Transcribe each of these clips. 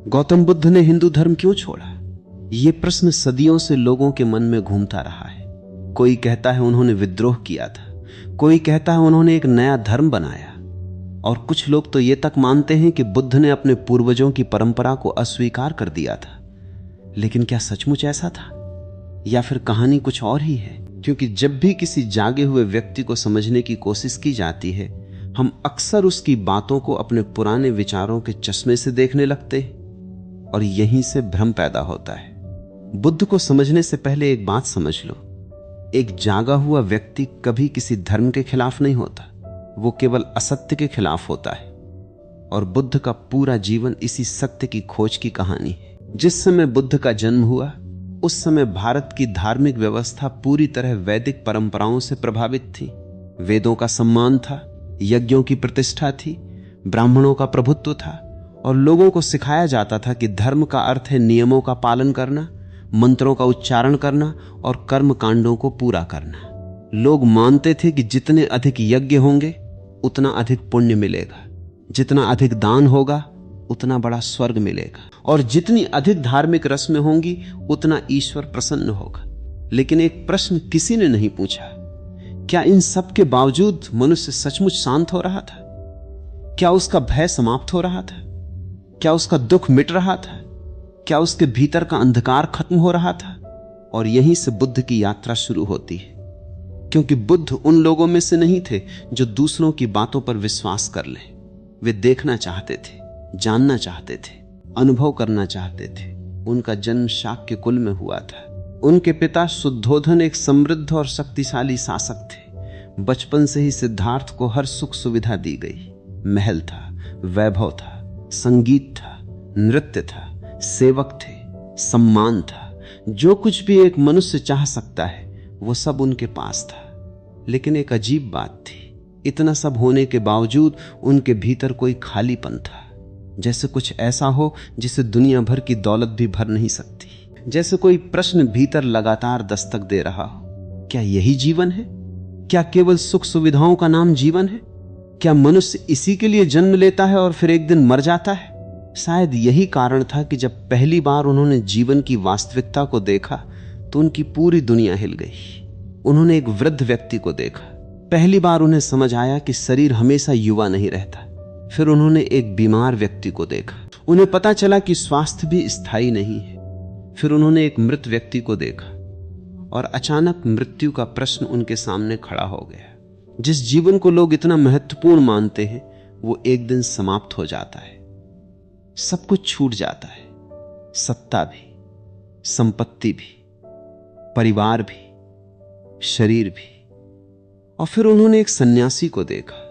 गौतम बुद्ध ने हिंदू धर्म क्यों छोड़ा? यह प्रश्न सदियों से लोगों के मन में घूमता रहा है। कोई कहता है उन्होंने विद्रोह किया था, कोई कहता है उन्होंने एक नया धर्म बनाया, और कुछ लोग तो ये तक मानते हैं कि बुद्ध ने अपने पूर्वजों की परंपरा को अस्वीकार कर दिया था। लेकिन क्या सचमुच ऐसा था, या फिर कहानी कुछ और ही है? क्योंकि जब भी किसी जागे हुए व्यक्ति को समझने की कोशिश की जाती है, हम अक्सर उसकी बातों को अपने पुराने विचारों के चश्मे से देखने लगते हैं, और यहीं से भ्रम पैदा होता है। बुद्ध को समझने से पहले एक बात समझ लो, एक जागा हुआ व्यक्ति कभी किसी धर्म के खिलाफ नहीं होता, वो केवल असत्य के खिलाफ होता है। और बुद्ध का पूरा जीवन इसी सत्य की खोज की कहानी है। जिस समय बुद्ध का जन्म हुआ, उस समय भारत की धार्मिक व्यवस्था पूरी तरह वैदिक परंपराओं से प्रभावित थी। वेदों का सम्मान था, यज्ञों की प्रतिष्ठा थी, ब्राह्मणों का प्रभुत्व था, और लोगों को सिखाया जाता था कि धर्म का अर्थ है नियमों का पालन करना, मंत्रों का उच्चारण करना और कर्म कांडों को पूरा करना। लोग मानते थे कि जितने अधिक यज्ञ होंगे उतना अधिक पुण्य मिलेगा, जितना अधिक दान होगा उतना बड़ा स्वर्ग मिलेगा, और जितनी अधिक धार्मिक रस्में होंगी उतना ईश्वर प्रसन्न होगा। लेकिन एक प्रश्न किसी ने नहीं पूछा, क्या इन सब के बावजूद मनुष्य सचमुच शांत हो रहा था? क्या उसका भय समाप्त हो रहा था? क्या उसका दुख मिट रहा था? क्या उसके भीतर का अंधकार खत्म हो रहा था? और यहीं से बुद्ध की यात्रा शुरू होती है। क्योंकि बुद्ध उन लोगों में से नहीं थे जो दूसरों की बातों पर विश्वास कर लें। वे देखना चाहते थे, जानना चाहते थे, अनुभव करना चाहते थे। उनका जन्म शाक्य कुल में हुआ था। उनके पिता शुद्धोधन एक समृद्ध और शक्तिशाली शासक थे। बचपन से ही सिद्धार्थ को हर सुख सुविधा दी गई। महल था, वैभव था, संगीत था, नृत्य था, सेवक थे, सम्मान था। जो कुछ भी एक मनुष्य चाह सकता है वो सब उनके पास था। लेकिन एक अजीब बात थी, इतना सब होने के बावजूद उनके भीतर कोई खालीपन था। जैसे कुछ ऐसा हो जिसे दुनिया भर की दौलत भी भर नहीं सकती। जैसे कोई प्रश्न भीतर लगातार दस्तक दे रहा हो, क्या यही जीवन है? क्या केवल सुख सुविधाओं का नाम जीवन है? क्या मनुष्य इसी के लिए जन्म लेता है और फिर एक दिन मर जाता है? शायद यही कारण था कि जब पहली बार उन्होंने जीवन की वास्तविकता को देखा तो उनकी पूरी दुनिया हिल गई। उन्होंने एक वृद्ध व्यक्ति को देखा। पहली बार उन्हें समझ आया कि शरीर हमेशा युवा नहीं रहता। फिर उन्होंने एक बीमार व्यक्ति को देखा। उन्हें पता चला कि स्वास्थ्य भी स्थायी नहीं है। फिर उन्होंने एक मृत व्यक्ति को देखा, और अचानक मृत्यु का प्रश्न उनके सामने खड़ा हो गया। जिस जीवन को लोग इतना महत्वपूर्ण मानते हैं वो एक दिन समाप्त हो जाता है। सब कुछ छूट जाता है, सत्ता भी, संपत्ति भी, परिवार भी, शरीर भी। और फिर उन्होंने एक सन्यासी को देखा,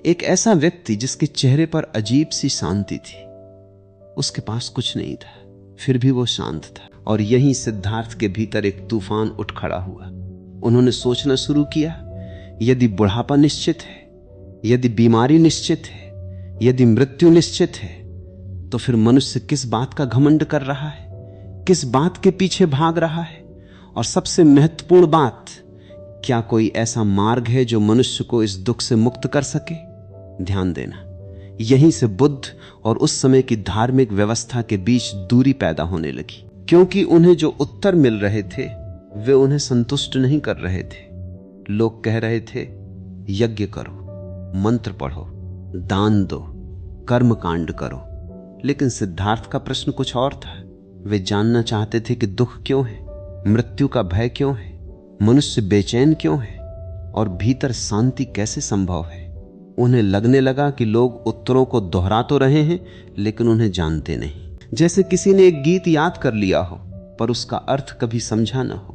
एक ऐसा व्यक्ति जिसके चेहरे पर अजीब सी शांति थी। उसके पास कुछ नहीं था, फिर भी वो शांत था। और यहीं सिद्धार्थ के भीतर एक तूफान उठ खड़ा हुआ। उन्होंने सोचना शुरू किया, यदि बुढ़ापा निश्चित है, यदि बीमारी निश्चित है, यदि मृत्यु निश्चित है, तो फिर मनुष्य किस बात का घमंड कर रहा है, किस बात के पीछे भाग रहा है? और सबसे महत्वपूर्ण बात, क्या कोई ऐसा मार्ग है जो मनुष्य को इस दुख से मुक्त कर सके? ध्यान देना, यहीं से बुद्ध और उस समय की धार्मिक व्यवस्था के बीच दूरी पैदा होने लगी। क्योंकि उन्हें जो उत्तर मिल रहे थे वे उन्हें संतुष्ट नहीं कर रहे थे। लोग कह रहे थे, यज्ञ करो, मंत्र पढ़ो, दान दो, कर्म कांड करो। लेकिन सिद्धार्थ का प्रश्न कुछ और था। वे जानना चाहते थे कि दुख क्यों है, मृत्यु का भय क्यों है, मनुष्य बेचैन क्यों है, और भीतर शांति कैसे संभव है। उन्हें लगने लगा कि लोग उत्तरों को दोहरा तो रहे हैं लेकिन उन्हें जानते नहीं। जैसे किसी ने एक गीत याद कर लिया हो पर उसका अर्थ कभी समझा न हो।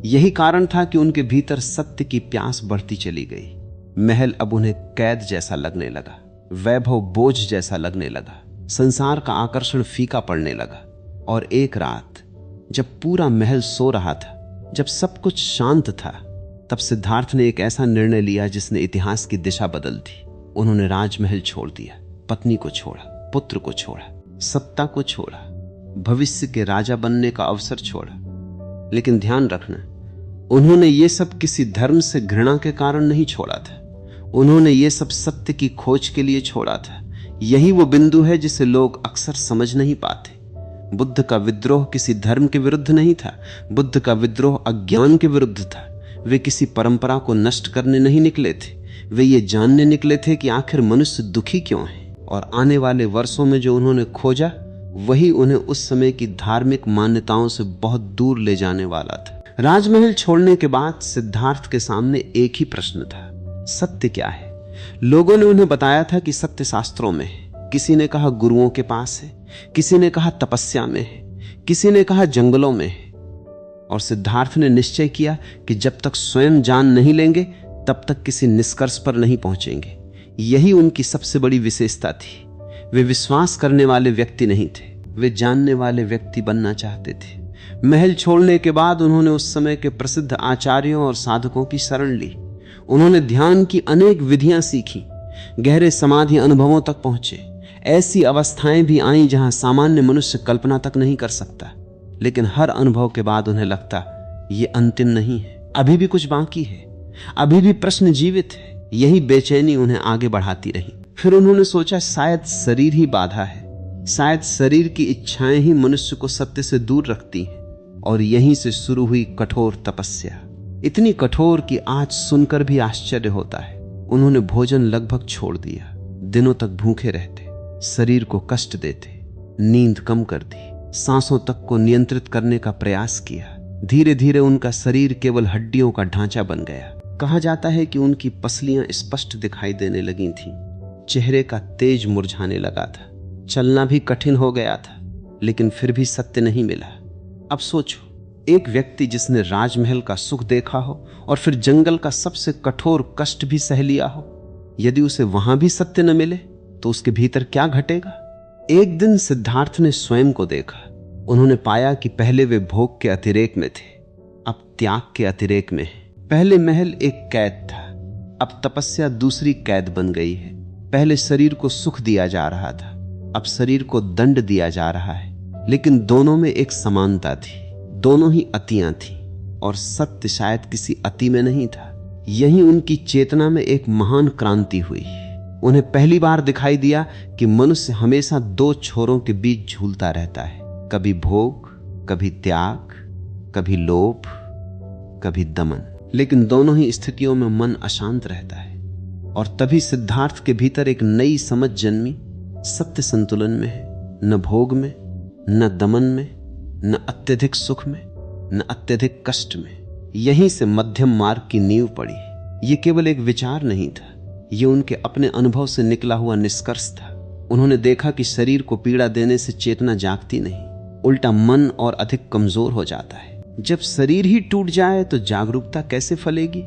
यही कारण था कि उनके भीतर सत्य की प्यास बढ़ती चली गई। महल अब उन्हें कैद जैसा लगने लगा, वैभव बोझ जैसा लगने लगा, संसार का आकर्षण फीका पड़ने लगा। और एक रात जब पूरा महल सो रहा था, जब सब कुछ शांत था, तब सिद्धार्थ ने एक ऐसा निर्णय लिया जिसने इतिहास की दिशा बदल दी। उन्होंने राजमहल छोड़ दिया, पत्नी को छोड़ा, पुत्र को छोड़ा, सत्ता को छोड़ा, भविष्य के राजा बनने का अवसर छोड़ा। लेकिन ध्यान रखना, उन्होंने ये सब किसी धर्म से घृणा के कारण नहीं छोड़ा था। उन्होंने ये सब सत्य की खोज के लिए छोड़ा था। यही वो बिंदु है जिसे लोग अक्सर समझ नहीं पाते। बुद्ध का विद्रोह किसी धर्म के विरुद्ध नहीं था, बुद्ध का विद्रोह अज्ञान के विरुद्ध था। वे किसी परंपरा को नष्ट करने नहीं निकले थे, वे ये जानने निकले थे कि आखिर मनुष्य दुखी क्यों है, और आने वाले वर्षों में जो उन्होंने खोजा वही उन्हें उस समय की धार्मिक मान्यताओं से बहुत दूर ले जाने वाला था। राजमहल छोड़ने के बाद सिद्धार्थ के सामने एक ही प्रश्न था, सत्य क्या है? लोगों ने उन्हें बताया था कि सत्य शास्त्रों में है, किसी ने कहा गुरुओं के पास है, किसी ने कहा तपस्या में है, किसी ने कहा जंगलों में है। और सिद्धार्थ ने निश्चय किया कि जब तक स्वयं जान नहीं लेंगे तब तक किसी निष्कर्ष पर नहीं पहुंचेंगे। यही उनकी सबसे बड़ी विशेषता थी। वे विश्वास करने वाले व्यक्ति नहीं थे, वे जानने वाले व्यक्ति बनना चाहते थे। महल छोड़ने के बाद उन्होंने उस समय के प्रसिद्ध आचार्यों और साधकों की शरण ली। उन्होंने ध्यान की अनेक विधियां सीखी, गहरे समाधि अनुभवों तक पहुंचे। ऐसी अवस्थाएं भी आईं जहां सामान्य मनुष्य कल्पना तक नहीं कर सकता। लेकिन हर अनुभव के बाद उन्हें लगता ये अंतिम नहीं है, अभी भी कुछ बाकी है, अभी भी प्रश्न जीवित है। यही बेचैनी उन्हें आगे बढ़ाती रही। फिर उन्होंने सोचा शायद शरीर ही बाधा है, शायद शरीर की इच्छाएं ही मनुष्य को सत्य से दूर रखती हैं। और यहीं से शुरू हुई कठोर तपस्या, इतनी कठोर कि आज सुनकर भी आश्चर्य होता है। उन्होंने भोजन लगभग छोड़ दिया, दिनों तक भूखे रहते, शरीर को कष्ट देते, नींद कम कर दी, सांसों तक को नियंत्रित करने का प्रयास किया। धीरे धीरे उनका शरीर केवल हड्डियों का ढांचा बन गया। कहा जाता है कि उनकी पसलियां स्पष्ट दिखाई देने लगी थीं, चेहरे का तेज मुरझाने लगा था, चलना भी कठिन हो गया था। लेकिन फिर भी सत्य नहीं मिला। अब सोचो, एक व्यक्ति जिसने राजमहल का सुख देखा हो और फिर जंगल का सबसे कठोर कष्ट भी सह लिया हो, यदि उसे वहां भी सत्य न मिले तो उसके भीतर क्या घटेगा? एक दिन सिद्धार्थ ने स्वयं को देखा। उन्होंने पाया कि पहले वे भोग के अतिरेक में थे, अब त्याग के अतिरेक में है। पहले महल एक कैद था, अब तपस्या दूसरी कैद बन गई है। पहले शरीर को सुख दिया जा रहा था, अब शरीर को दंड दिया जा रहा है। लेकिन दोनों में एक समानता थी, दोनों ही अतियां थी, और सत्य शायद किसी अति में नहीं था। यही उनकी चेतना में एक महान क्रांति हुई। उन्हें पहली बार दिखाई दिया कि मनुष्य हमेशा दो छोरों के बीच झूलता रहता है, कभी भोग, कभी त्याग, कभी लोभ, कभी दमन। लेकिन दोनों ही स्थितियों में मन अशांत रहता है। और तभी सिद्धार्थ के भीतर एक नई समझ जन्मी। सत्य संतुलन में है, न भोग में, न दमन में, न अत्यधिक सुख में, न अत्यधिक कष्ट में। यहीं से मध्यम मार्ग की नींव पड़ी। ये केवल एक विचार नहीं था, ये उनके अपने अनुभव से निकला हुआ निष्कर्ष था। उन्होंने देखा कि शरीर को पीड़ा देने से चेतना जागती नहीं, उल्टा मन और अधिक कमजोर हो जाता है। जब शरीर ही टूट जाए तो जागरूकता कैसे फलेगी?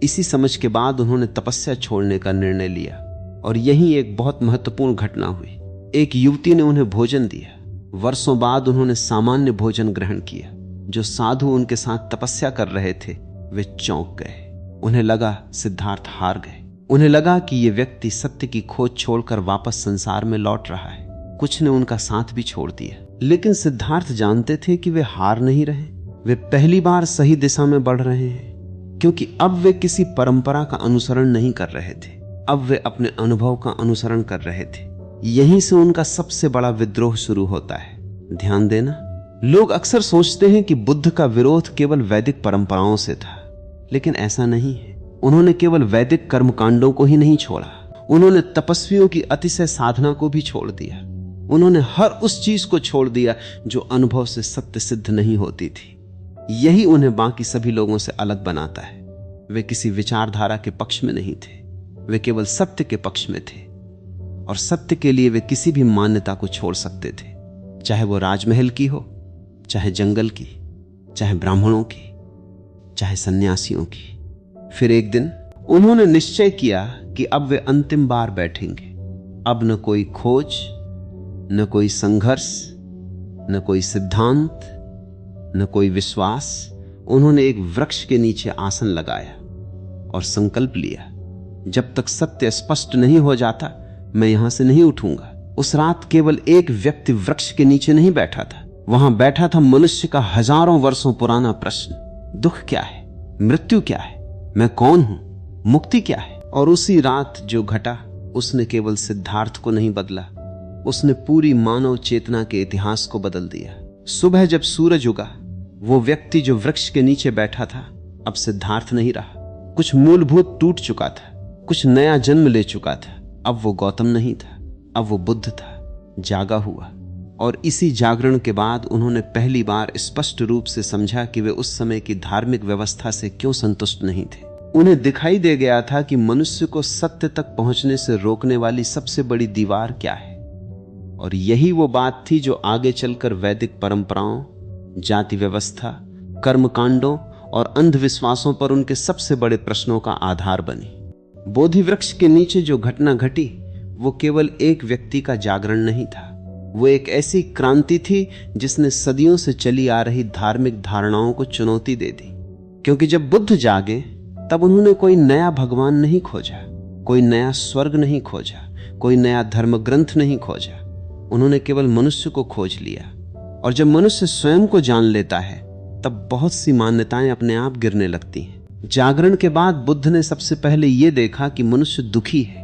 इसी समझ के बाद उन्होंने तपस्या छोड़ने का निर्णय लिया। और यही एक बहुत महत्वपूर्ण घटना हुई। एक युवती ने उन्हें भोजन दिया। वर्षों बाद उन्होंने सामान्य भोजन ग्रहण किया। जो साधु उनके साथ तपस्या कर रहे थे वे चौंक गए। उन्हें लगा सिद्धार्थ हार गए। उन्हें लगा कि ये व्यक्ति सत्य की खोज छोड़कर वापस संसार में लौट रहा है। कुछ ने उनका साथ भी छोड़ दिया। लेकिन सिद्धार्थ जानते थे कि वे हार नहीं रहे, वे पहली बार सही दिशा में बढ़ रहे हैं। क्योंकि अब वे किसी परंपरा का अनुसरण नहीं कर रहे थे, अब वे अपने अनुभव का अनुसरण कर रहे थे। यहीं से उनका सबसे बड़ा विद्रोह शुरू होता है। ध्यान देना, लोग अक्सर सोचते हैं कि बुद्ध का विरोध केवल वैदिक परंपराओं से था, लेकिन ऐसा नहीं है। उन्होंने केवल वैदिक कर्मकांडों को ही नहीं छोड़ा, उन्होंने तपस्वियों की अतिशय साधना को भी छोड़ दिया। उन्होंने हर उस चीज को छोड़ दिया जो अनुभव से सत्य सिद्ध नहीं होती थी। यही उन्हें बाकी सभी लोगों से अलग बनाता है। वे किसी विचारधारा के पक्ष में नहीं थे, वे केवल सत्य के पक्ष में थे। और सत्य के लिए वे किसी भी मान्यता को छोड़ सकते थे, चाहे वो राजमहल की हो, चाहे जंगल की, चाहे ब्राह्मणों की, चाहे सन्यासियों की। फिर एक दिन उन्होंने निश्चय किया कि अब वे अंतिम बार बैठेंगे। अब न कोई खोज, न कोई संघर्ष, न कोई सिद्धांत, न कोई विश्वास। उन्होंने एक वृक्ष के नीचे आसन लगाया और संकल्प लिया, जब तक सत्य स्पष्ट नहीं हो जाता मैं यहां से नहीं उठूंगा। उस रात केवल एक व्यक्ति वृक्ष के नीचे नहीं बैठा था, वहां बैठा था मनुष्य का हजारों वर्षों पुराना प्रश्न, दुख क्या है, मृत्यु क्या है, मैं कौन हूं, मुक्ति क्या है। और उसी रात जो घटा उसने केवल सिद्धार्थ को नहीं बदला, उसने पूरी मानव चेतना के इतिहास को बदल दिया। सुबह जब सूरज उगा, वो व्यक्ति जो वृक्ष के नीचे बैठा था अब सिद्धार्थ नहीं रहा। कुछ मूलभूत टूट चुका था, कुछ नया जन्म ले चुका था। अब वो गौतम नहीं था, अब वो बुद्ध था, जागा हुआ। और इसी जागरण के बाद उन्होंने पहली बार स्पष्ट रूप से समझा कि वे उस समय की धार्मिक व्यवस्था से क्यों संतुष्ट नहीं थे। उन्हें दिखाई दे गया था कि मनुष्य को सत्य तक पहुंचने से रोकने वाली सबसे बड़ी दीवार क्या है। और यही वो बात थी जो आगे चलकर वैदिक परंपराओं, जाति व्यवस्था, कर्मकांडों और अंधविश्वासों पर उनके सबसे बड़े प्रश्नों का आधार बनी। बोधि वृक्ष के नीचे जो घटना घटी वो केवल एक व्यक्ति का जागरण नहीं था, वो एक ऐसी क्रांति थी जिसने सदियों से चली आ रही धार्मिक धारणाओं को चुनौती दे दी। क्योंकि जब बुद्ध जागे तब उन्होंने कोई नया भगवान नहीं खोजा, कोई नया स्वर्ग नहीं खोजा, कोई नया धर्म ग्रंथ नहीं खोजा। उन्होंने केवल मनुष्य को खोज लिया। और जब मनुष्य स्वयं को जान लेता है तब बहुत सी मान्यताएं अपने आप गिरने लगती हैं। जागरण के बाद बुद्ध ने सबसे पहले यह देखा कि मनुष्य दुखी है,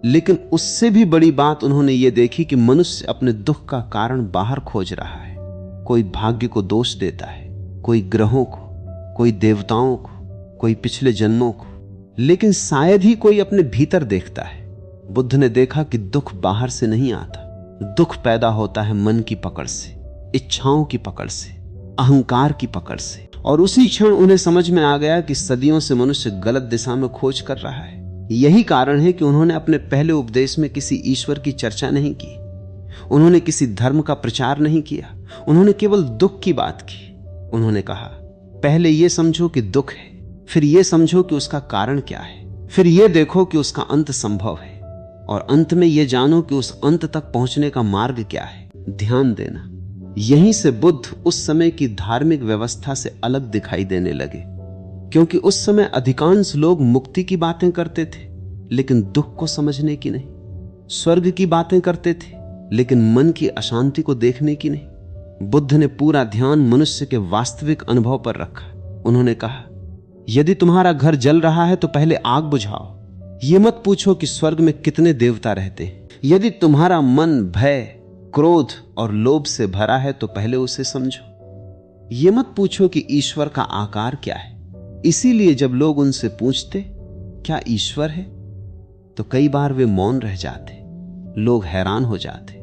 लेकिन उससे भी बड़ी बात उन्होंने ये देखी कि मनुष्य अपने दुख का कारण बाहर खोज रहा है। कोई भाग्य को दोष देता है, कोई ग्रहों को, कोई देवताओं को, कोई पिछले जन्मों को, लेकिन शायद ही कोई अपने भीतर देखता है। बुद्ध ने देखा कि दुख बाहर से नहीं आता, दुख पैदा होता है मन की पकड़ से, इच्छाओं की पकड़ से, अहंकार की पकड़ से। और उसी क्षण उन्हें समझ में आ गया कि सदियों से मनुष्य गलत दिशा में खोज कर रहा है। यही कारण है कि उन्होंने अपने पहले उपदेश में किसी ईश्वर की चर्चा नहीं की, उन्होंने किसी धर्म का प्रचार नहीं किया, उन्होंने केवल दुख की बात की। उन्होंने कहा, पहले यह समझो कि दुख है, फिर यह समझो कि उसका कारण क्या है, फिर यह देखो कि उसका अंत संभव है, और अंत में यह जानो कि उस अंत तक पहुंचने का मार्ग क्या है। ध्यान देना, यहीं से बुद्ध उस समय की धार्मिक व्यवस्था से अलग दिखाई देने लगे। क्योंकि उस समय अधिकांश लोग मुक्ति की बातें करते थे लेकिन दुख को समझने की नहीं, स्वर्ग की बातें करते थे लेकिन मन की अशांति को देखने की नहीं। बुद्ध ने पूरा ध्यान मनुष्य के वास्तविक अनुभव पर रखा। उन्होंने कहा, यदि तुम्हारा घर जल रहा है तो पहले आग बुझाओ, ये मत पूछो कि स्वर्ग में कितने देवता रहते हैं। यदि तुम्हारा मन भय, क्रोध और लोभ से भरा है तो पहले उसे समझो। ये मत पूछो कि ईश्वर का आकार क्या है। इसीलिए जब लोग उनसे पूछते क्या ईश्वर है, तो कई बार वे मौन रह जाते, लोग हैरान हो जाते,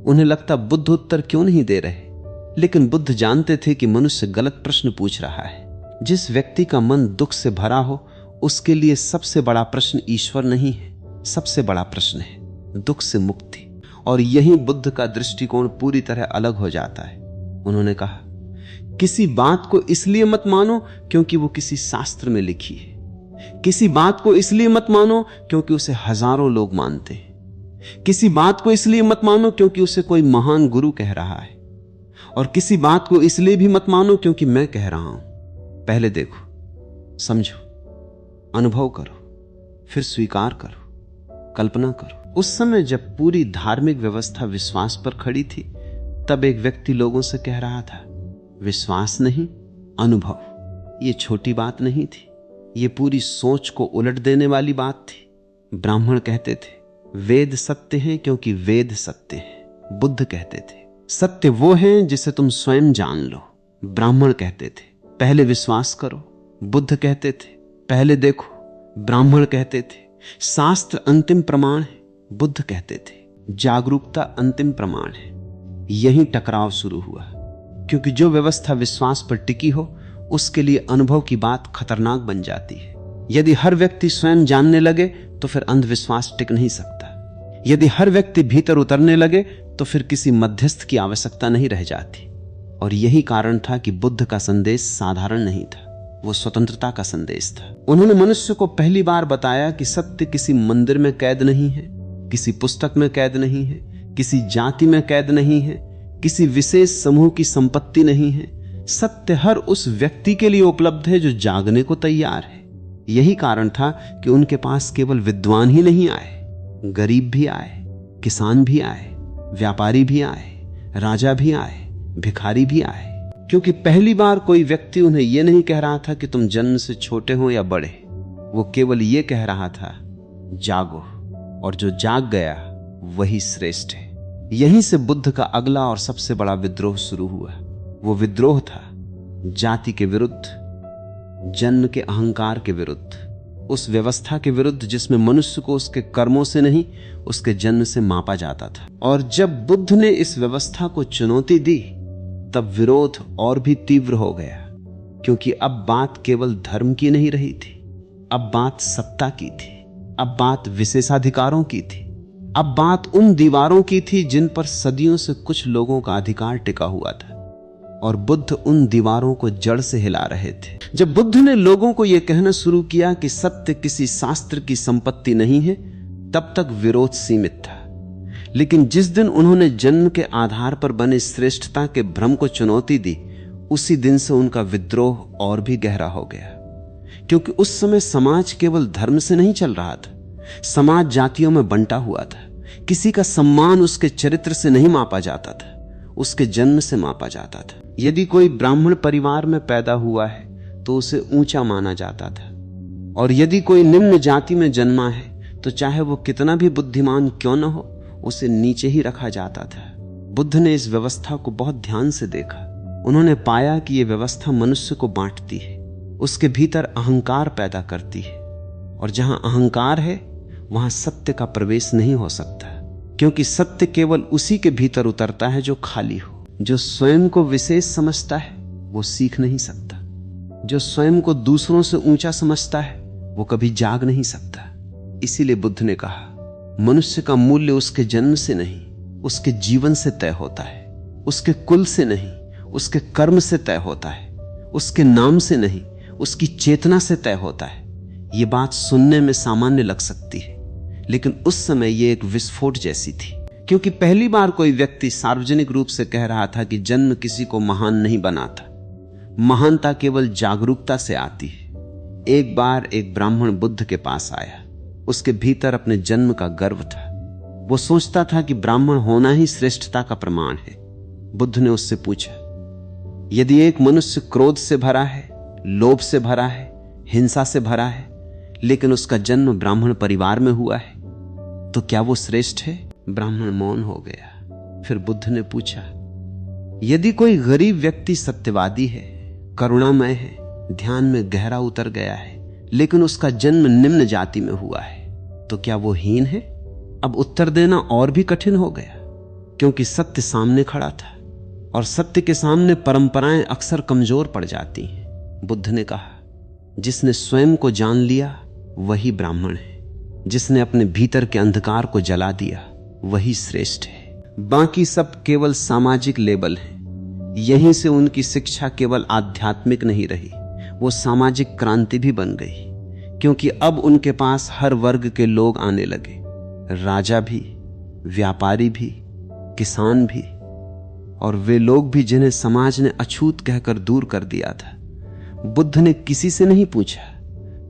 उन्हें लगता बुद्ध उत्तर क्यों नहीं दे रहे। लेकिन बुद्ध जानते थे कि मनुष्य गलत प्रश्न पूछ रहा है। जिस व्यक्ति का मन दुख से भरा हो उसके लिए सबसे बड़ा प्रश्न ईश्वर नहीं है, सबसे बड़ा प्रश्न है दुख से मुक्ति। और यही बुद्ध का दृष्टिकोण पूरी तरह अलग हो जाता है। उन्होंने कहा, किसी बात को इसलिए मत मानो क्योंकि वो किसी शास्त्र में लिखी है, किसी बात को इसलिए मत मानो क्योंकि उसे हजारों लोग मानते हैं, किसी बात को इसलिए मत मानो क्योंकि उसे कोई महान गुरु कह रहा है, और किसी बात को इसलिए भी मत मानो क्योंकि मैं कह रहा हूं। पहले देखो, समझो, अनुभव करो, फिर स्वीकार करो, कल्पना करो। उस समय जब पूरी धार्मिक व्यवस्था विश्वास पर खड़ी थी तब एक व्यक्ति लोगों से कह रहा था, विश्वास नहीं, अनुभव। ये छोटी बात नहीं थी, ये पूरी सोच को उलट देने वाली बात थी। ब्राह्मण कहते थे, वेद सत्य हैं क्योंकि वेद सत्य हैं। बुद्ध कहते थे, सत्य वो है जिसे तुम स्वयं जान लो। ब्राह्मण कहते थे, पहले विश्वास करो। बुद्ध कहते थे, पहले देखो। ब्राह्मण कहते थे, शास्त्र अंतिम प्रमाण है। बुद्ध कहते थे, जागरूकता अंतिम प्रमाण है। यही टकराव शुरू हुआ, क्योंकि जो व्यवस्था विश्वास पर टिकी हो उसके लिए अनुभव की बात खतरनाक बन जाती है। यदि हर व्यक्ति स्वयं जानने लगे तो फिर अंधविश्वास टिक नहीं सकता। यदि हर व्यक्ति भीतर उतरने लगे तो फिर किसी मध्यस्थ की आवश्यकता नहीं रह जाती। और यही कारण था कि बुद्ध का संदेश साधारण नहीं था, वो स्वतंत्रता का संदेश था। उन्होंने मनुष्य को पहली बार बताया कि सत्य किसी मंदिर में कैद नहीं है, किसी पुस्तक में कैद नहीं है, किसी जाति में कैद नहीं है, किसी विशेष समूह की संपत्ति नहीं है। सत्य हर उस व्यक्ति के लिए उपलब्ध है जो जागने को तैयार है। यही कारण था कि उनके पास केवल विद्वान ही नहीं आए, गरीब भी आए, किसान भी आए, व्यापारी भी आए, राजा भी आए, भिखारी भी आए। क्योंकि पहली बार कोई व्यक्ति उन्हें यह नहीं कह रहा था कि तुम जन्म से छोटे हो या बड़े, वो केवल यह कह रहा था, जागो। और जो जाग गया वही श्रेष्ठ है। यहीं से बुद्ध का अगला और सबसे बड़ा विद्रोह शुरू हुआ। वो विद्रोह था जाति के विरुद्ध, जन्म के अहंकार के विरुद्ध, उस व्यवस्था के विरुद्ध जिसमें मनुष्य को उसके कर्मों से नहीं उसके जन्म से मापा जाता था। और जब बुद्ध ने इस व्यवस्था को चुनौती दी तब विरोध और भी तीव्र हो गया, क्योंकि अब बात केवल धर्म की नहीं रही थी, अब बात सत्ता की थी, अब बात विशेषाधिकारों की थी, अब बात उन दीवारों की थी जिन पर सदियों से कुछ लोगों का अधिकार टिका हुआ था, और बुद्ध उन दीवारों को जड़ से हिला रहे थे। जब बुद्ध ने लोगों को यह कहना शुरू किया कि सत्य किसी शास्त्र की संपत्ति नहीं है, तब तक विरोध सीमित था। लेकिन जिस दिन उन्होंने जन्म के आधार पर बने श्रेष्ठता के भ्रम को चुनौती दी, उसी दिन से उनका विद्रोह और भी गहरा हो गया। क्योंकि उस समय समाज केवल धर्म से नहीं चल रहा था, समाज जातियों में बंटा हुआ था। किसी का सम्मान उसके चरित्र से नहीं मापा जाता था, उसके जन्म से मापा जाता था। यदि कोई ब्राह्मण परिवार में पैदा हुआ है तो उसे ऊंचा माना जाता था, और यदि कोई निम्न जाति में जन्मा है तो चाहे वो कितना भी बुद्धिमान क्यों न हो, उसे नीचे ही रखा जाता था। बुद्ध ने इस व्यवस्था को बहुत ध्यान से देखा। उन्होंने पाया कि यह व्यवस्था मनुष्य को बांटती है, उसके भीतर अहंकार पैदा करती है, और जहां अहंकार है वहां सत्य का प्रवेश नहीं हो सकता, क्योंकि सत्य केवल उसी के भीतर उतरता है जो खाली हो। जो स्वयं को विशेष समझता है वो सीख नहीं सकता, जो स्वयं को दूसरों से ऊंचा समझता है वो कभी जाग नहीं सकता। इसीलिए बुद्ध ने कहा, मनुष्य का मूल्य उसके जन्म से नहीं उसके जीवन से तय होता है, उसके कुल से नहीं उसके कर्म से तय होता है, उसके नाम से नहीं उसकी चेतना से तय होता है। ये बात सुनने में सामान्य लग सकती है, लेकिन उस समय यह एक विस्फोट जैसी थी, क्योंकि पहली बार कोई व्यक्ति सार्वजनिक रूप से कह रहा था कि जन्म किसी को महान नहीं बनाता, महानता केवल जागरूकता से आती है। एक बार एक ब्राह्मण बुद्ध के पास आया, उसके भीतर अपने जन्म का गर्व था। वो सोचता था कि ब्राह्मण होना ही श्रेष्ठता का प्रमाण है। बुद्ध ने उससे पूछा, यदि एक मनुष्य क्रोध से भरा है, लोभ से भरा है, हिंसा से भरा है, लेकिन उसका जन्म ब्राह्मण परिवार में हुआ है, तो क्या वो श्रेष्ठ है? ब्राह्मण मौन हो गया। फिर बुद्ध ने पूछा, यदि कोई गरीब व्यक्ति सत्यवादी है, करुणामय है, ध्यान में गहरा उतर गया है, लेकिन उसका जन्म निम्न जाति में हुआ है, तो क्या वो हीन है? अब उत्तर देना और भी कठिन हो गया, क्योंकि सत्य सामने खड़ा था, और सत्य के सामने परंपराएं अक्सर कमजोर पड़ जाती हैं। बुद्ध ने कहा, जिसने स्वयं को जान लिया वही ब्राह्मण है, जिसने अपने भीतर के अंधकार को जला दिया वही श्रेष्ठ है। बाकी सब केवल सामाजिक लेबल हैं। यहीं से उनकी शिक्षा केवल आध्यात्मिक नहीं रही, वो सामाजिक क्रांति भी बन गई, क्योंकि अब उनके पास हर वर्ग के लोग आने लगे, राजा भी, व्यापारी भी, किसान भी, और वे लोग भी जिन्हें समाज ने अछूत कहकर दूर कर दिया था। बुद्ध ने किसी से नहीं पूछा,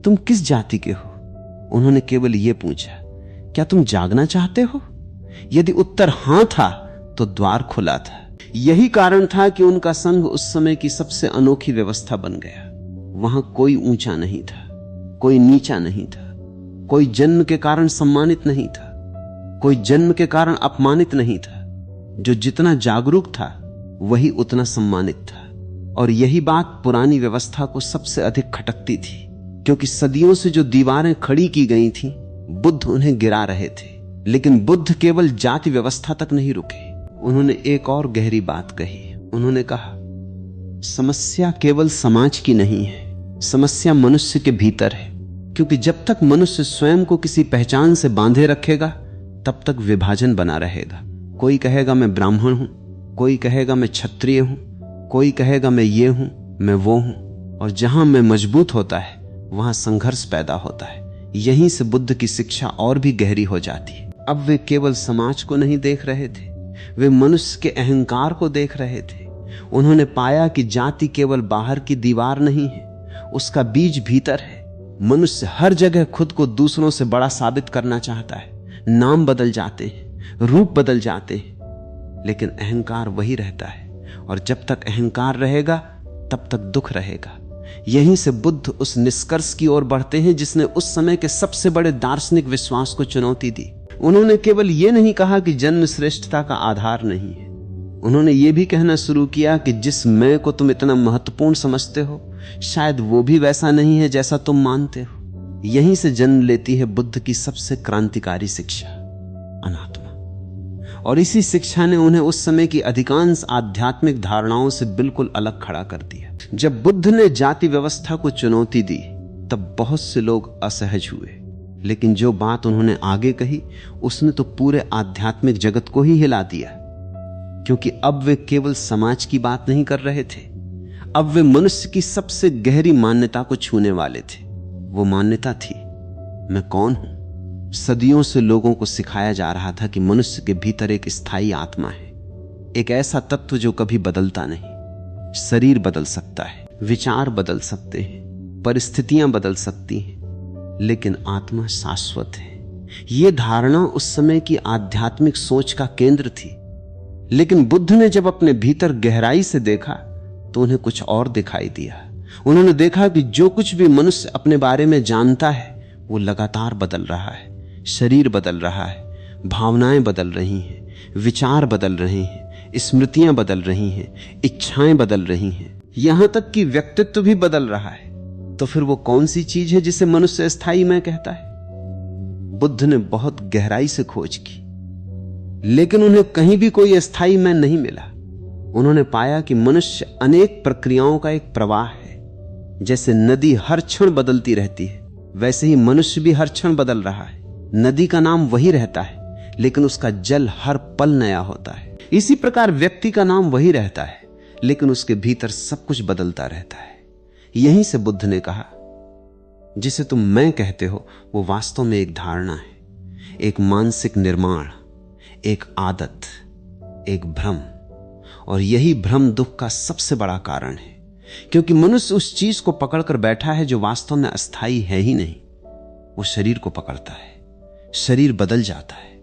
तुम किस जाति के हो? उन्होंने केवल यह पूछा, क्या तुम जागना चाहते हो? यदि उत्तर हां था तो द्वार खुला था। यही कारण था कि उनका संघ उस समय की सबसे अनोखी व्यवस्था बन गया। वहां कोई ऊंचा नहीं था, कोई नीचा नहीं था, कोई जन्म के कारण सम्मानित नहीं था, कोई जन्म के कारण अपमानित नहीं था। जो जितना जागरूक था वही उतना सम्मानित था। और यही बात पुरानी व्यवस्था को सबसे अधिक खटकती थी, क्योंकि सदियों से जो दीवारें खड़ी की गई थीं, बुद्ध उन्हें गिरा रहे थे। लेकिन बुद्ध केवल जाति व्यवस्था तक नहीं रुके, उन्होंने एक और गहरी बात कही। उन्होंने कहा, समस्या केवल समाज की नहीं है, समस्या मनुष्य के भीतर है। क्योंकि जब तक मनुष्य स्वयं को किसी पहचान से बांधे रखेगा, तब तक विभाजन बना रहेगा। कोई कहेगा मैं ब्राह्मण हूं, कोई कहेगा मैं क्षत्रिय हूं, कोई कहेगा मैं ये हूं, मैं वो हूं। और जहां मैं मजबूत होता है वहां संघर्ष पैदा होता है। यहीं से बुद्ध की शिक्षा और भी गहरी हो जाती है। अब वे केवल समाज को नहीं देख रहे थे, वे मनुष्य के अहंकार को देख रहे थे। उन्होंने पाया कि जाति केवल बाहर की दीवार नहीं है, उसका बीज भीतर है। मनुष्य हर जगह खुद को दूसरों से बड़ा साबित करना चाहता है। नाम बदल जाते हैं, रूप बदल जाते हैं, लेकिन अहंकार वही रहता है। और जब तक अहंकार रहेगा तब तक दुख रहेगा। यहीं से बुद्ध उस निष्कर्ष की ओर बढ़ते हैं जिसने उस समय के सबसे बड़े दार्शनिक विश्वास को चुनौती दी। उन्होंने केवल यह नहीं कहा कि जन्म श्रेष्ठता का आधार नहीं है, उन्होंने यह भी कहना शुरू किया कि जिस मैं को तुम इतना महत्वपूर्ण समझते हो शायद वो भी वैसा नहीं है जैसा तुम मानते हो। यहीं से जन्म लेती है बुद्ध की सबसे क्रांतिकारी शिक्षा, अनात्मा। और इसी शिक्षा ने उन्हें उस समय की अधिकांश आध्यात्मिक धारणाओं से बिल्कुल अलग खड़ा कर दिया। जब बुद्ध ने जाति व्यवस्था को चुनौती दी तब बहुत से लोग असहज हुए, लेकिन जो बात उन्होंने आगे कही उसने तो पूरे आध्यात्मिक जगत को ही हिला दिया, क्योंकि अब वे केवल समाज की बात नहीं कर रहे थे, अब वे मनुष्य की सबसे गहरी मान्यता को छूने वाले थे। वो मान्यता थी, मैं कौन हूं। सदियों से लोगों को सिखाया जा रहा था कि मनुष्य के भीतर एक स्थायी आत्मा है, एक ऐसा तत्व जो कभी बदलता नहीं। शरीर बदल सकता है, विचार बदल सकते हैं, परिस्थितियां बदल सकती हैं, लेकिन आत्मा शाश्वत है। यह धारणा उस समय की आध्यात्मिक सोच का केंद्र थी। लेकिन बुद्ध ने जब अपने भीतर गहराई से देखा तो उन्हें कुछ और दिखाई दिया। उन्होंने देखा कि जो कुछ भी मनुष्य अपने बारे में जानता है वो लगातार बदल रहा है। शरीर बदल रहा है, भावनाएं बदल रही हैं, विचार बदल रहे हैं, स्मृतियां बदल रही हैं, इच्छाएं बदल रही हैं, यहां तक कि व्यक्तित्व भी बदल रहा है। तो फिर वो कौन सी चीज है जिसे मनुष्य स्थायी मैं कहता है? बुद्ध ने बहुत गहराई से खोज की, लेकिन उन्हें कहीं भी कोई स्थायी मैं नहीं मिला। उन्होंने पाया कि मनुष्य अनेक प्रक्रियाओं का एक प्रवाह है। जैसे नदी हर क्षण बदलती रहती है, वैसे ही मनुष्य भी हर क्षण बदल रहा है। नदी का नाम वही रहता है, लेकिन उसका जल हर पल नया होता है। इसी प्रकार व्यक्ति का नाम वही रहता है, लेकिन उसके भीतर सब कुछ बदलता रहता है। यहीं से बुद्ध ने कहा, जिसे तुम मैं कहते हो वो वास्तव में एक धारणा है, एक मानसिक निर्माण, एक आदत, एक भ्रम। और यही भ्रम दुख का सबसे बड़ा कारण है, क्योंकि मनुष्य उस चीज को पकड़कर बैठा है जो वास्तव में अस्थायी है ही नहीं। वो शरीर को पकड़ता है, शरीर बदल जाता है।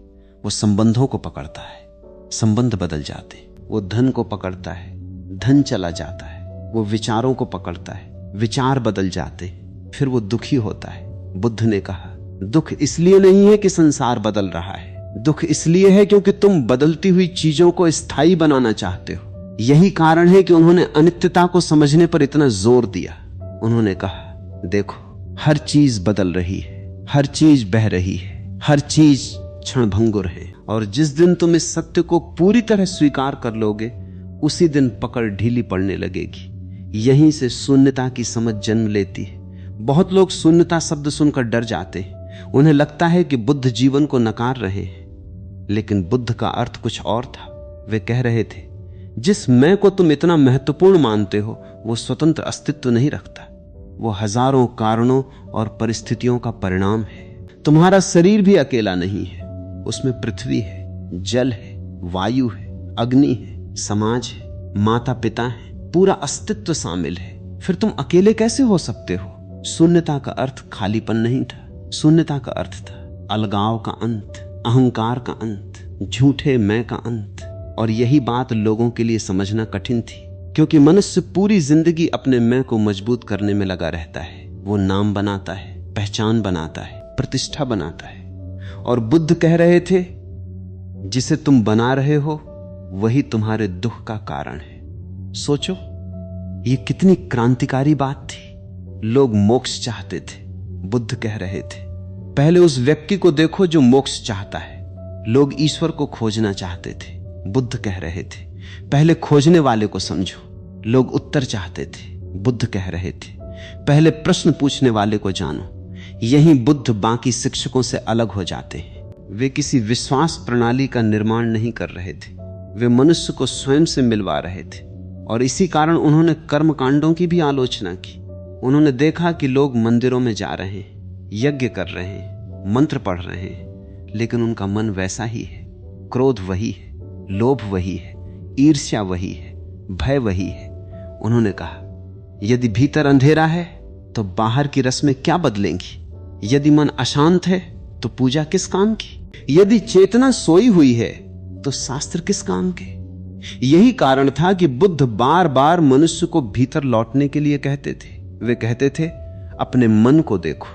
वो संबंधों को पकड़ता है, संबंध बदल जाते। वो धन को पकड़ता है, धन चला जाता है। वो विचारों को पकड़ता है, विचार बदल जाते, फिर वो दुखी होता है। बुद्ध ने कहा, दुख इसलिए नहीं है कि संसार बदल रहा है, दुख इसलिए है क्योंकि तुम बदलती हुई चीजों को स्थायी बनाना चाहते हो। यही कारण है कि उन्होंने अनित्यता को समझने पर इतना जोर दिया। उन्होंने कहा, देखो हर चीज बदल रही है, हर चीज बह रही है, हर चीज क्षणभंगुर है, और जिस दिन तुम इस सत्य को पूरी तरह स्वीकार कर लोगे उसी दिन पकड़ ढीली पड़ने लगेगी। यहीं से शून्यता की समझ जन्म लेती है। बहुत लोग शून्यता शब्द सुनकर डर जाते हैं। उन्हें लगता है कि बुद्ध जीवन को नकार रहे हैं, लेकिन बुद्ध का अर्थ कुछ और था। वे कह रहे थे, जिस मैं को तुम इतना महत्वपूर्ण मानते हो वो स्वतंत्र अस्तित्व नहीं रखता। वो हजारों कारणों और परिस्थितियों का परिणाम है। तुम्हारा शरीर भी अकेला नहीं है, उसमें पृथ्वी है, जल है, वायु है, अग्नि है, समाज है, माता पिता है, पूरा अस्तित्व शामिल है। फिर तुम अकेले कैसे हो सकते हो? शून्यता का अर्थ खालीपन नहीं था, शून्यता का अर्थ था अलगाव का अंत, अहंकार का अंत, झूठे मैं का अंत। और यही बात लोगों के लिए समझना कठिन थी, क्योंकि मनुष्य पूरी जिंदगी अपने मैं को मजबूत करने में लगा रहता है। वो नाम बनाता है, पहचान बनाता है, प्रतिष्ठा बनाता है। और बुद्ध कह रहे थे, जिसे तुम बना रहे हो वही तुम्हारे दुख का कारण है। सोचो, ये कितनी क्रांतिकारी बात थी। लोग मोक्ष चाहते थे, बुद्ध कह रहे थे, पहले उस व्यक्ति को देखो जो मोक्ष चाहता है। लोग ईश्वर को खोजना चाहते थे, बुद्ध कह रहे थे, पहले खोजने वाले को समझो। लोग उत्तर चाहते थे, बुद्ध कह रहे थे, पहले प्रश्न पूछने वाले को जानो। यही बुद्ध बाकी शिक्षकों से अलग हो जाते हैं। वे किसी विश्वास प्रणाली का निर्माण नहीं कर रहे थे, वे मनुष्य को स्वयं से मिलवा रहे थे। और इसी कारण उन्होंने कर्म कांडों की भी आलोचना की। उन्होंने देखा कि लोग मंदिरों में जा रहे हैं, यज्ञ कर रहे हैं, मंत्र पढ़ रहे हैं, लेकिन उनका मन वैसा ही है। क्रोध वही है, लोभ वही है, ईर्ष्या वही है, भय वही है। उन्होंने कहा, यदि भीतर अंधेरा है तो बाहर की रस्में क्या बदलेंगी? यदि मन अशांत है तो पूजा किस काम की? यदि चेतना सोई हुई है तो शास्त्र किस काम के? यही कारण था कि बुद्ध बार बार मनुष्य को भीतर लौटने के लिए कहते थे। वे कहते थे, अपने मन को देखो,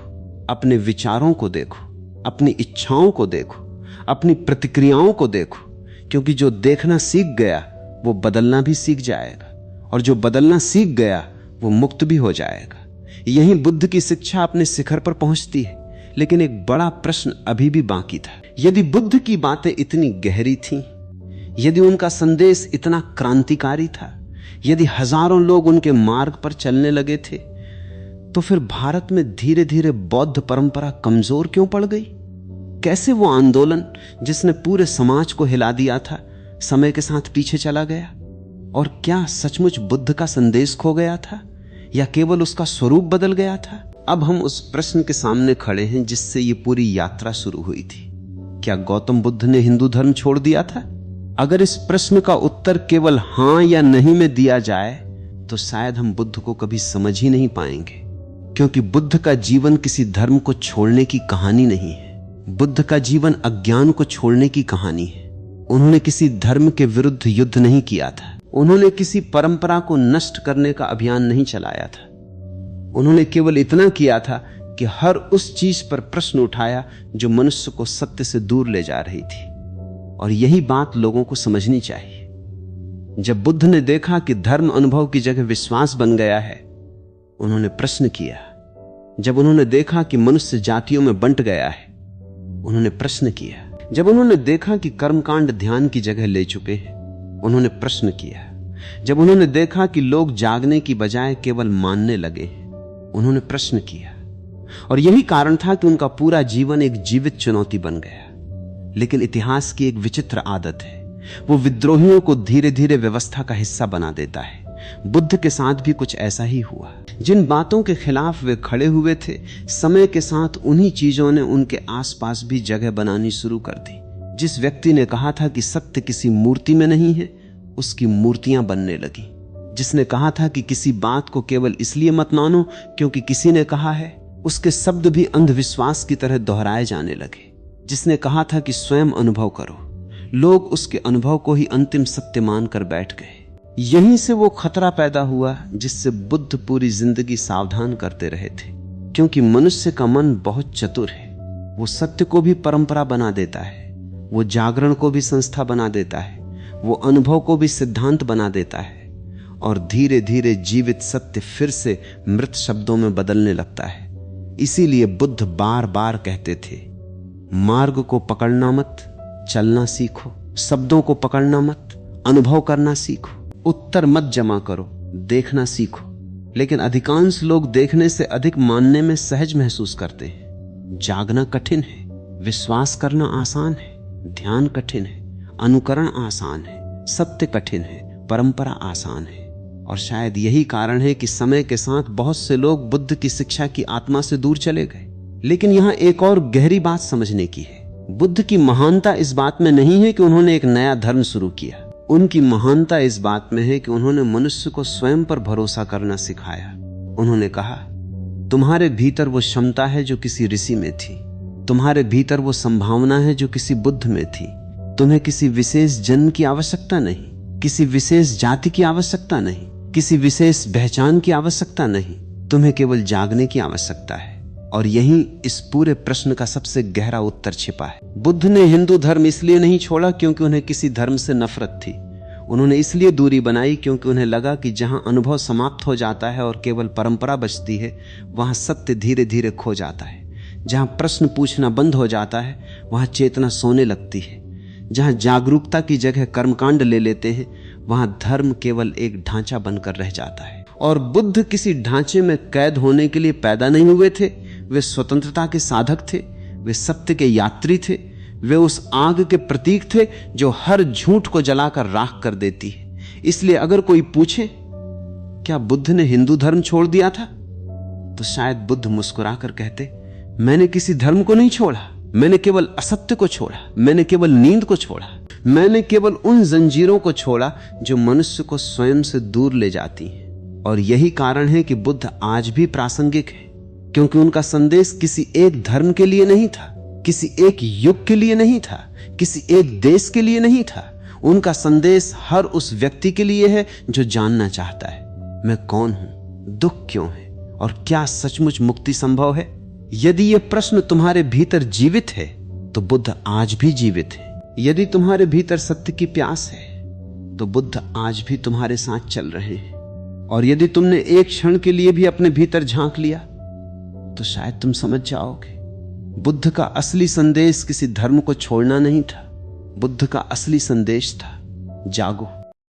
अपने विचारों को देखो, अपनी इच्छाओं को देखो, अपनी प्रतिक्रियाओं को देखो, क्योंकि जो देखना सीख गया वो बदलना भी सीख जाएगा, और जो बदलना सीख गया वो मुक्त भी हो जाएगा। यही बुद्ध की शिक्षा अपने शिखर पर पहुंचती है। लेकिन एक बड़ा प्रश्न अभी भी बाकी था। यदि बुद्ध की बातें इतनी गहरी थीं, यदि उनका संदेश इतना क्रांतिकारी था, यदि हजारों लोग उनके मार्ग पर चलने लगे थे, तो फिर भारत में धीरे धीरे बौद्ध परंपरा कमजोर क्यों पड़ गई? कैसे वो आंदोलन जिसने पूरे समाज को हिला दिया था समय के साथ पीछे चला गया? और क्या सचमुच बुद्ध का संदेश खो गया था, या केवल उसका स्वरूप बदल गया था? अब हम उस प्रश्न के सामने खड़े हैं जिससे ये पूरी यात्रा शुरू हुई थी। क्या गौतम बुद्ध ने हिंदू धर्म छोड़ दिया था? अगर इस प्रश्न का उत्तर केवल हां या नहीं में दिया जाए तो शायद हम बुद्ध को कभी समझ ही नहीं पाएंगे, क्योंकि बुद्ध का जीवन किसी धर्म को छोड़ने की कहानी नहीं है। बुद्ध का जीवन अज्ञान को छोड़ने की कहानी है। उन्होंने किसी धर्म के विरुद्ध युद्ध नहीं किया था। उन्होंने किसी परंपरा को नष्ट करने का अभियान नहीं चलाया था। उन्होंने केवल इतना किया था कि हर उस चीज पर प्रश्न उठाया जो मनुष्य को सत्य से दूर ले जा रही थी। और यही बात लोगों को समझनी चाहिए। जब बुद्ध ने देखा कि धर्म अनुभव की जगह विश्वास बन गया है, उन्होंने प्रश्न किया। जब उन्होंने देखा कि मनुष्य जातियों में बंट गया है, उन्होंने प्रश्न किया। जब उन्होंने देखा कि कर्मकांड ध्यान की जगह ले चुके हैं, उन्होंने प्रश्न किया। जब उन्होंने देखा कि लोग जागने की बजाय केवल मानने लगे, उन्होंने प्रश्न किया। और यही कारण था कि उनका पूरा जीवन एक जीवित चुनौती बन गया। लेकिन इतिहास की एक विचित्र आदत है, वो विद्रोहियों को धीरे धीरे व्यवस्था का हिस्सा बना देता है। बुद्ध के साथ भी कुछ ऐसा ही हुआ। जिन बातों के खिलाफ वे खड़े हुए थे, समय के साथ उन्हीं चीजों ने उनके आसपास भी जगह बनानी शुरू कर दी। जिस व्यक्ति ने कहा था कि सत्य किसी मूर्ति में नहीं है, उसकी मूर्तियां बनने लगी। जिसने कहा था कि किसी बात को केवल इसलिए मत मानो क्योंकि किसी ने कहा है, उसके शब्द भी अंधविश्वास की तरह दोहराए जाने लगे। जिसने कहा था कि स्वयं अनुभव करो, लोग उसके अनुभव को ही अंतिम सत्य मानकर बैठ गए। यहीं से वो खतरा पैदा हुआ जिससे बुद्ध पूरी जिंदगी सावधान करते रहे थे। क्योंकि मनुष्य का मन बहुत चतुर है। वो सत्य को भी परंपरा बना देता है, वो जागरण को भी संस्था बना देता है, वो अनुभव को भी सिद्धांत बना देता है, और धीरे धीरे जीवित सत्य फिर से मृत शब्दों में बदलने लगता है। इसीलिए बुद्ध बार बार कहते थे, मार्ग को पकड़ना मत, चलना सीखो। शब्दों को पकड़ना मत, अनुभव करना सीखो। उत्तर मत जमा करो, देखना सीखो। लेकिन अधिकांश लोग देखने से अधिक मानने में सहज महसूस करते हैं। जागना कठिन है, विश्वास करना आसान है, ध्यान कठिन है, अनुकरण आसान है, सत्य कठिन है, परंपरा आसान है। और शायद यही कारण है कि समय के साथ बहुत से लोग बुद्ध की शिक्षा की आत्मा से दूर चले गए। लेकिन यहां एक और गहरी बात समझने की है। बुद्ध की महानता इस बात में नहीं है कि उन्होंने एक नया धर्म शुरू किया। उनकी महानता इस बात में है कि उन्होंने मनुष्य को स्वयं पर भरोसा करना सिखाया। उन्होंने कहा, तुम्हारे भीतर वो क्षमता है जो किसी ऋषि में थी, तुम्हारे भीतर वो संभावना है जो किसी बुद्ध में थी। तुम्हें किसी विशेष जन्म की आवश्यकता नहीं, किसी विशेष जाति की आवश्यकता नहीं, किसी विशेष पहचान की आवश्यकता नहीं। तुम्हें केवल जागने की आवश्यकता है। और यही इस पूरे प्रश्न का सबसे गहरा उत्तर छिपा है। बुद्ध ने हिंदू धर्म इसलिए नहीं छोड़ा क्योंकि उन्हें किसी धर्म से नफरत थी। उन्होंने इसलिए दूरी बनाई क्योंकि उन्हें लगा कि जहां अनुभव समाप्त हो जाता है और केवल परंपरा बचती है, वहां सत्य धीरे धीरे खो जाता है। जहां प्रश्न पूछना बंद हो जाता है, वहां चेतना सोने लगती है। जहां जागरूकता की जगह कर्मकांड ले लेते हैं, वहां धर्म केवल एक ढांचा बनकर रह जाता है। और बुद्ध किसी ढांचे में कैद होने के लिए पैदा नहीं हुए थे। वे स्वतंत्रता के साधक थे, वे सत्य के यात्री थे, वे उस आग के प्रतीक थे जो हर झूठ को जलाकर राख कर देती है। इसलिए अगर कोई पूछे, क्या बुद्ध ने हिंदू धर्म छोड़ दिया था, तो शायद बुद्ध मुस्कुराकर कहते, मैंने किसी धर्म को नहीं छोड़ा, मैंने केवल असत्य को छोड़ा, मैंने केवल नींद को छोड़ा, मैंने केवल उन जंजीरों को छोड़ा जो मनुष्य को स्वयं से दूर ले जाती हैं। और यही कारण है कि बुद्ध आज भी प्रासंगिक है, क्योंकि उनका संदेश किसी एक धर्म के लिए नहीं था, किसी एक युग के लिए नहीं था, किसी एक देश के लिए नहीं था। उनका संदेश हर उस व्यक्ति के लिए है जो जानना चाहता है, मैं कौन हूं, दुख क्यों है और क्या सचमुच मुक्ति संभव है। यदि यह प्रश्न तुम्हारे भीतर जीवित है, तो बुद्ध आज भी जीवित है। यदि तुम्हारे भीतर सत्य की प्यास है तो बुद्ध आज भी तुम्हारे साथ चल रहे हैं। और यदि तुमने एक क्षण के लिए भी अपने भीतर झांक लिया तो शायद तुम समझ जाओगे बुद्ध का असली संदेश किसी धर्म को छोड़ना नहीं था। बुद्ध का असली संदेश था जागो।